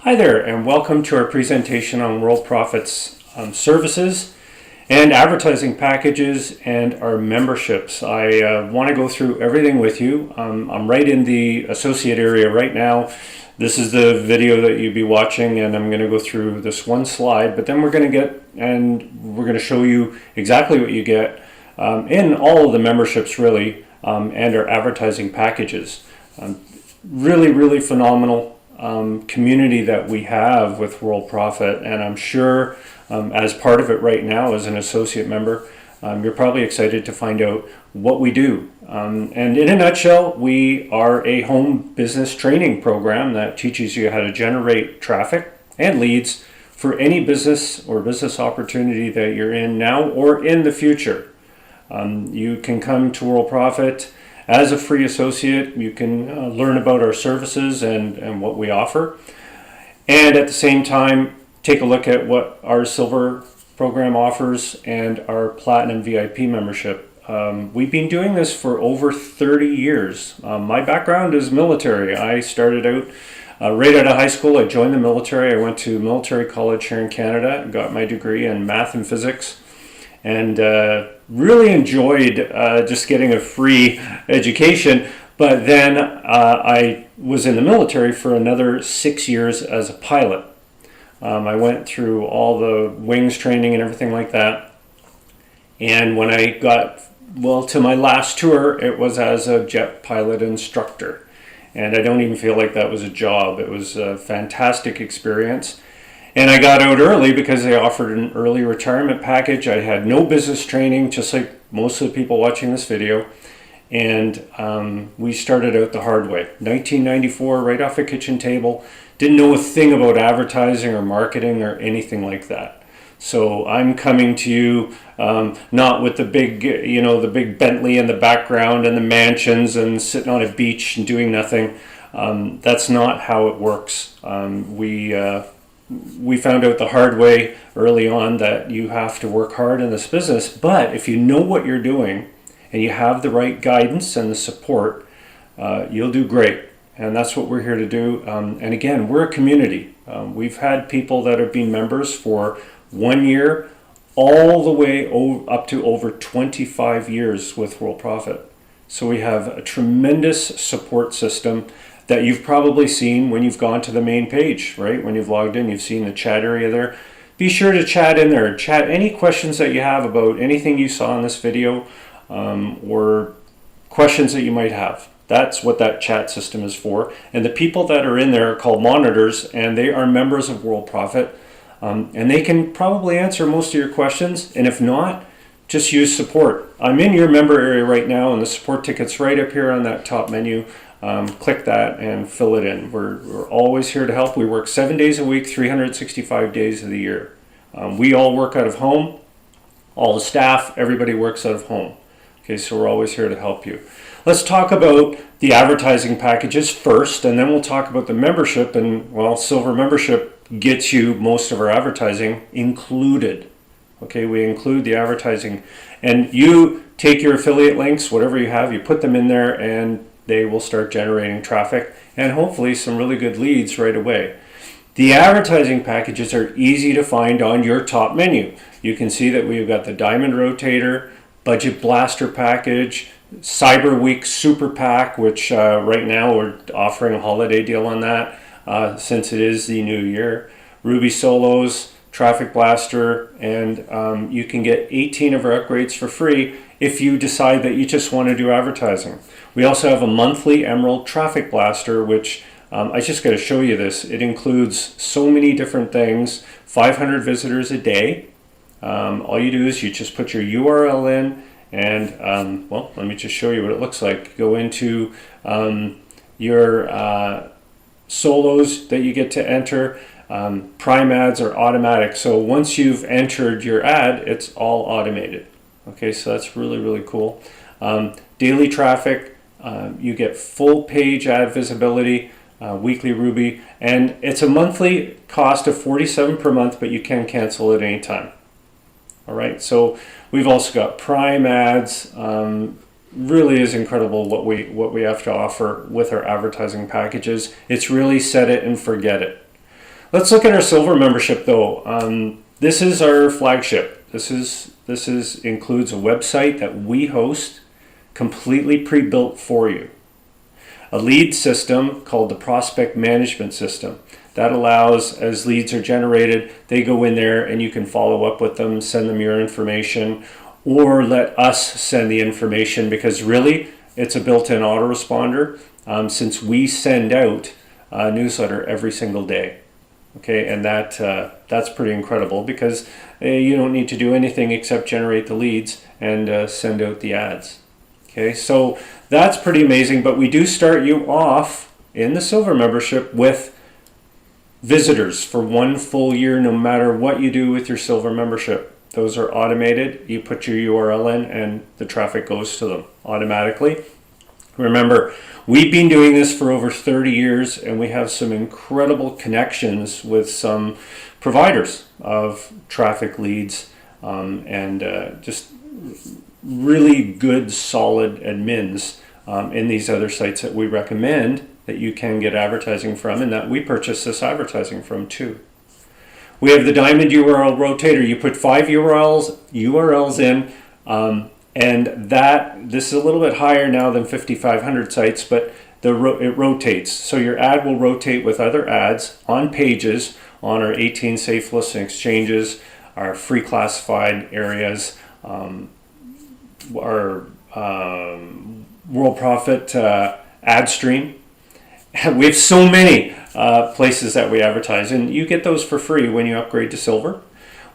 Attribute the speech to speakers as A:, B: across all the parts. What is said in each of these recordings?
A: Hi there, and welcome to our presentation on Worldprofit's services and advertising packages and our memberships. I want to go through everything with you. I'm right in the associate area right now. This is the video that you'll be watching, and I'm going to go through this one slide, but then we're going to show you exactly what you get in all of the memberships really, and our advertising packages. Really phenomenal community that we have with Worldprofit, and I'm sure as part of it right now as an associate member, you're probably excited to find out what we do. And in a nutshell, we are a home business training program that teaches you how to generate traffic and leads for any business or business opportunity that you're in now or in the future. You can come to Worldprofit as a free associate. You can learn about our services and what we offer, and at the same time take a look at what our silver program offers and our platinum VIP membership. We've been doing this for over 30 years. My background is military. I started out right out of high school. I joined the military. I went to military college here in Canada, got my degree in math and physics, and really enjoyed just getting a free education. But then I was in the military for another 6 years as a pilot. I went through all the wings training and everything like that. And when I got, to my last tour, it was as a jet pilot instructor. And I don't even feel like that was a job. It was a fantastic experience. And I got out early because they offered an early retirement package. I had no business training, just like most of the people watching this video. And we started out the hard way. 1994, right off the kitchen table. Didn't know a thing about advertising or marketing or anything like that. So I'm coming to you not with the big, the big Bentley in the background and the mansions and sitting on a beach and doing nothing. That's not how it works. We found out the hard way early on that you have to work hard in this business, but if you know what you're doing and you have the right guidance and the support, you'll do great. And that's what we're here to do. And again, we're a community. We've had people that have been members for 1 year all the way up to over 25 years with Worldprofit. So we have a tremendous support system that you've probably seen when you've gone to the main page, right? When you've logged in, you've seen the chat area there. Be sure to chat in there. Chat any questions that you have about anything you saw in this video, or questions that you might have. That's what that chat system is for. And the people that are in there are called monitors, and they are members of Worldprofit. And they can probably answer most of your questions. And if not, just use support. I'm in your member area right now, and the support ticket's right up here on that top menu. Click that and fill it in. We're always here to help. We work 7 days a week, 365 days of the year. We all work out of home. All the staff, everybody works out of home. Okay, so we're always here to help you. Let's talk about the advertising packages first, and then we'll talk about the membership. And silver membership gets you most of our advertising included. Okay, we include the advertising, and you take your affiliate links, whatever you have, you put them in there, and they will start generating traffic and hopefully some really good leads right away. The advertising packages are easy to find on your top menu. You can see that we've got the Diamond Rotator, Budget Blaster package, Cyber Week Super Pack, which right now we're offering a holiday deal on that since it is the new year, Ruby Solos, Traffic Blaster, and you can get 18 of our upgrades for free if you decide that you just want to do advertising. We also have a monthly Emerald Traffic Blaster, which I just got to show you this. It includes so many different things, 500 visitors a day. All you do is you just put your URL in, and let me just show you what it looks like. Go into your solos that you get to enter. Prime ads are automatic, so once you've entered your ad, it's all automated. Okay, so that's really cool. Daily traffic, you get full page ad visibility, weekly Ruby, and it's a monthly cost of $47 per month, but you can cancel at any time. All right, so we've also got Prime ads. Really is incredible what we have to offer with our advertising packages. It's really set it and forget it. Let's look at our silver membership though. This is our flagship. This includes a website that we host, completely pre-built for you. A lead system called the prospect management system. That allows, as leads are generated, they go in there and you can follow up with them, send them your information, or let us send the information, because really it's a built-in autoresponder, since we send out a newsletter every single day. Okay, and that's pretty incredible, because you don't need to do anything except generate the leads and send out the ads. Okay, so that's pretty amazing, but we do start you off in the silver membership with visitors for 1 full year, no matter what you do with your silver membership. Those are automated. You put your URL in and the traffic goes to them automatically. Remember, we've been doing this for over 30 years and we have some incredible connections with some providers of traffic leads, and just really good, solid admins in these other sites that we recommend that you can get advertising from, and that we purchase this advertising from too. We have the Diamond URL Rotator. You put 5 URLs in, and this is a little bit higher now than 5,500 sites, but it rotates. So your ad will rotate with other ads on pages on our 18 safe listing exchanges, our free classified areas, our Worldprofit ad stream. We have so many places that we advertise, and you get those for free when you upgrade to silver.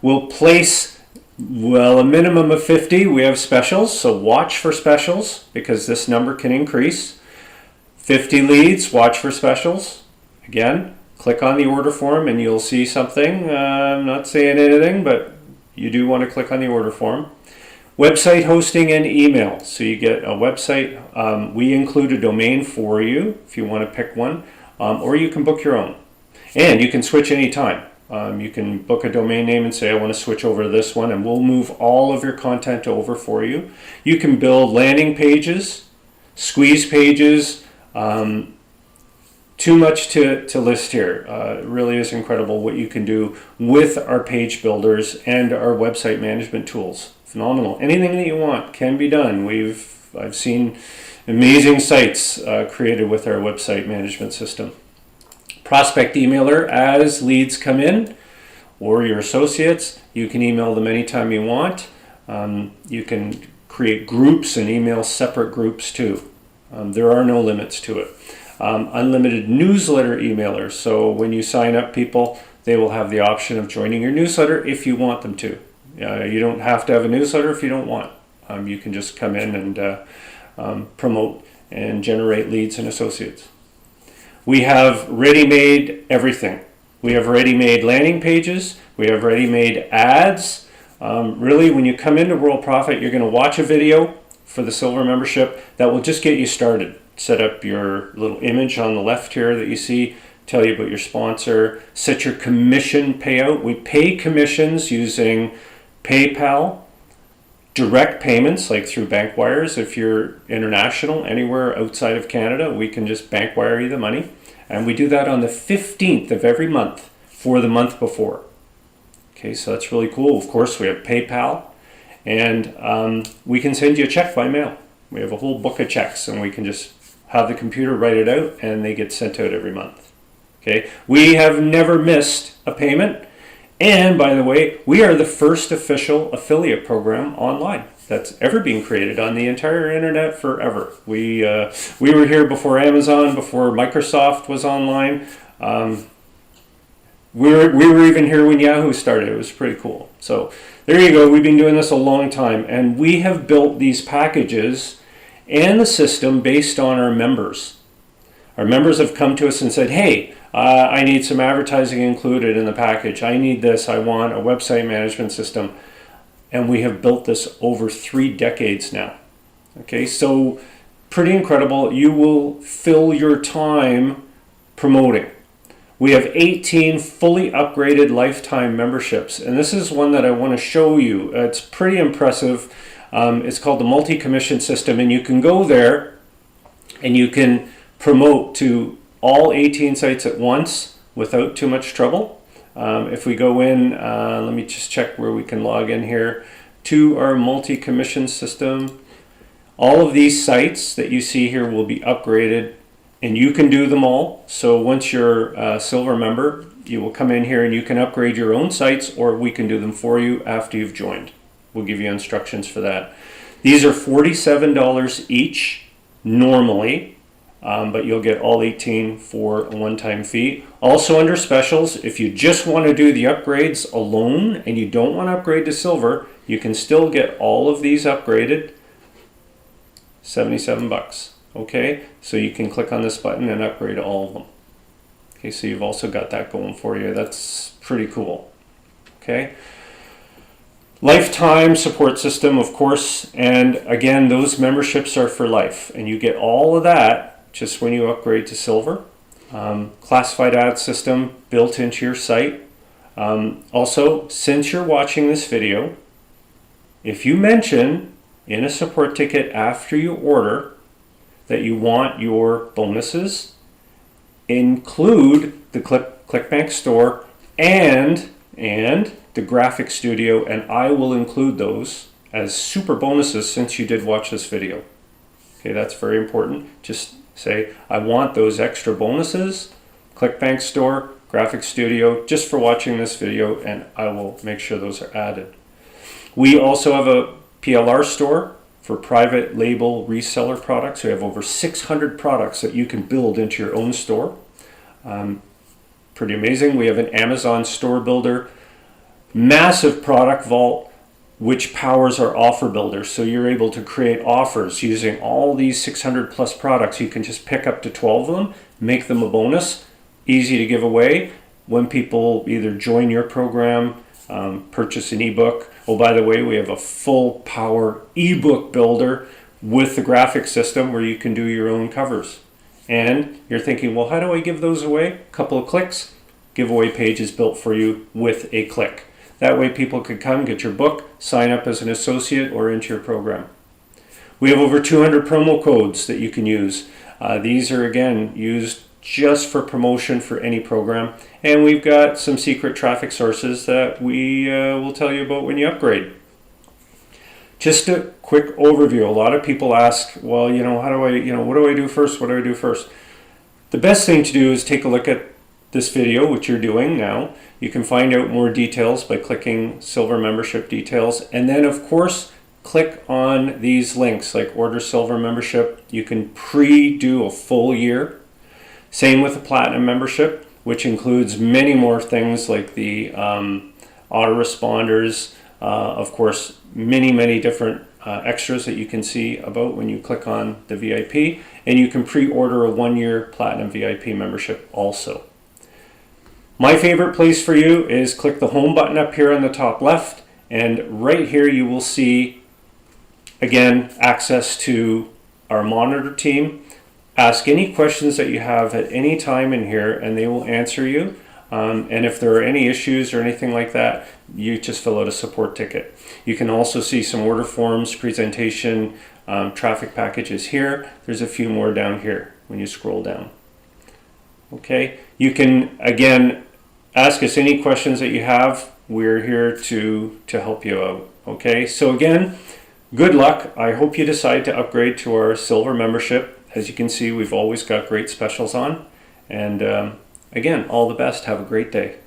A: We'll place, a minimum of 50. We have specials, so watch for specials, because this number can increase. 50 leads, watch for specials. Again, click on the order form and you'll see something. I'm not saying anything, but you do want to click on the order form. Website hosting and email. So you get a website. We include a domain for you if you want to pick one, or you can book your own. And you can switch anytime. You can book a domain name and say, I want to switch over to this one, and we'll move all of your content over for you. You can build landing pages, squeeze pages. Too much to list here. It really is incredible what you can do with our page builders and our website management tools. Phenomenal. Anything that you want can be done. I've seen amazing sites created with our website management system. Prospect emailer, as leads come in, or your associates, you can email them anytime you want. You can create groups and email separate groups too. There are no limits to it. Unlimited newsletter emailers. So when you sign up people, they will have the option of joining your newsletter if you want them to. You don't have to have a newsletter if you don't want. You can just come in and promote and generate leads and associates. We have ready-made everything. We have ready-made landing pages. We have ready-made ads. Really, when you come into Worldprofit, you're going to watch a video for the silver membership that will just get you started. Set up your little image on the left here that you see, tell you about your sponsor, set your commission payout. We pay commissions using PayPal, direct payments like through bank wires. If you're international, anywhere outside of Canada, we can just bank wire you the money. And we do that on the 15th of every month for the month before. Okay, so that's really cool. Of course, we have PayPal, and we can send you a check by mail. We have a whole book of checks, and we can just have the computer write it out, and they get sent out every month. Okay, we have never missed a payment. And by the way, we are the first official affiliate program online that's ever been created on the entire internet forever. We were here before Amazon, before Microsoft was online. We were even here when Yahoo started. It was pretty cool. So there you go. We've been doing this a long time, and we have built these packages and the system based on our members. Our members have come to us and said, hey, I need some advertising included in the package. I need this. I want a website management system. And we have built this over 3 decades now. Okay, so pretty incredible. You will fill your time promoting. We have 18 fully upgraded lifetime memberships. And this is one that I want to show you. It's pretty impressive. It's called the multi-commission system. And you can go there and you can promote to all 18 sites at once without too much trouble. If we go in, let me just check where we can log in here to our multi-commission system. All of these sites that you see here will be upgraded, and you can do them all. So once you're a silver member, you will come in here and you can upgrade your own sites, or we can do them for you after you've joined. We'll give you instructions for that. These are $47 each normally, but you'll get all 18 for a one-time fee. Also under specials, if you just want to do the upgrades alone and you don't want to upgrade to silver, you can still get all of these upgraded, $77. Okay, so you can click on this button and upgrade all of them. Okay, so you've also got that going for you. That's pretty cool. Okay. Lifetime support system, of course, and again, those memberships are for life, and you get all of that just when you upgrade to silver. Classified ad system built into your site. Also, since you're watching this video, if you mention in a support ticket after you order that you want your bonuses, include the ClickBank Store and the Graphic Studio, and I will include those as super bonuses since you did watch this video. Okay, that's very important. Just say, I want those extra bonuses, ClickBank Store, Graphic Studio, just for watching this video, and I will make sure those are added. We also have a PLR store for private label reseller products. We have over 600 products that you can build into your own store. Pretty amazing. We have an Amazon store builder, massive product vault, which powers our offer builder. So you're able to create offers using all these 600 plus products. You can just pick up to 12 of them, make them a bonus, easy to give away when people either join your program, purchase an ebook. Oh, by the way, we have a full power ebook builder with the graphic system where you can do your own covers. And you're thinking, well, how do I give those away? A couple of clicks, giveaway page is built for you with a click. That way people could come, get your book, sign up as an associate or into your program. We have over 200 promo codes that you can use. These are, again, used just for promotion for any program. And we've got some secret traffic sources that we will tell you about when you upgrade. Just a quick overview. A lot of people ask, well, how do I, what do I do first? What do I do first? The best thing to do is take a look at this video, which you're doing now. You can find out more details by clicking silver membership details. And then, of course, click on these links like order silver membership. You can pre-do a full year. Same with the platinum membership, which includes many more things like the autoresponders, of course, many different extras that you can see about when you click on the VIP, and you can pre-order a 1-year platinum VIP membership also. My favorite place for you is click the home button up here on the top left, and right here you will see, again, access to our monitor team. Ask any questions that you have at any time in here and they will answer you. And if there are any issues or anything like that, you just fill out a support ticket. You can also see some order forms, presentation, traffic packages here. There's a few more down here when you scroll down. Okay, you can, again, ask us any questions that you have. We're here to help you out. Okay, so again, good luck. I hope you decide to upgrade to our silver membership. As you can see, we've always got great specials on. And again, all the best. Have a great day.